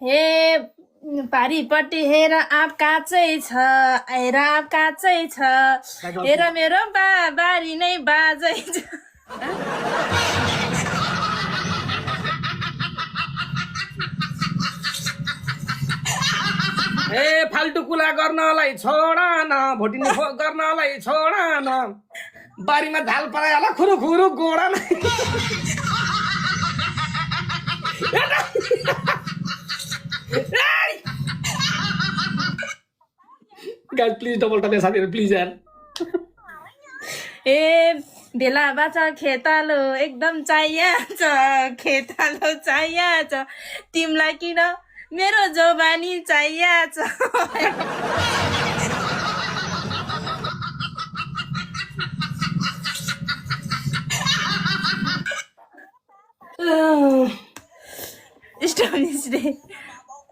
हे पारिपट्टि हेर आँप काँचै छ आएर आँप काँचै छ हेर मेरो बारी नै बाजै छ ए फाल्टु कुरा गर्नलाई छोड न भोटिनी गर्नलाई छोड न बारीमा झाल परायो खुरु खुरु गोडा न गाइस प्लिज डबल टप साथीहरु प्लिज यार ए बेला बाचा खेतालो एकदम चाहिया छ खेतालो चाहिया छ तिमीलाई किन मेरो जोबानी चाहिया छ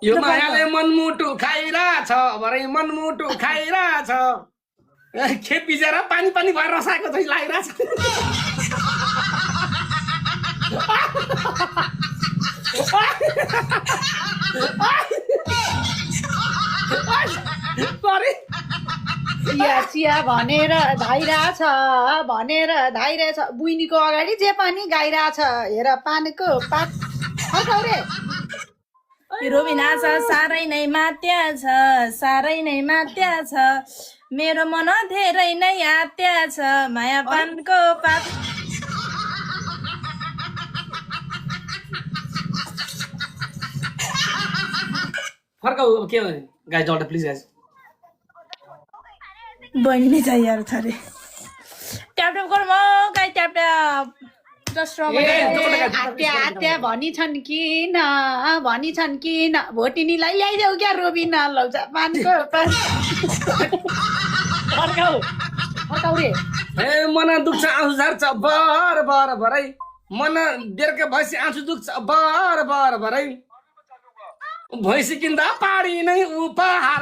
यो मायाले मनमुटु खाइरहेछ भरे मनमुटु खाइरहेछ खेप बिचरा पानी पानी भएर रसाएको चाहिँ लागिरहेछ चिया भनेर धाइरहेछ बुइनीको अगाडि जे पनि गाइरहेछ हेर पानीको पात फर्काउ रे रोबिना छ साह्रै नै मात्या छ मेरो मन धेरै नै आत्या छ माया पानको पात फर्काउ के हो गाइस डट प्लिज गाइस बहिनी नै चाहिएर छ रे ट्याप ट्याप गरौँ गाई ट्याप ट्याप जस्ट आत्या भनिछन् कि न भोटिनीलाई ल्याइदेऊ क्या रोबिना लौजा पानको पात फर्काउ रे ए मन दुख्छ आँसु झर्छ बर भरै मन बेर्का भैँसी आँसु दुख्छ बर भरै भैँसी किन्दा पाडी नै उपहार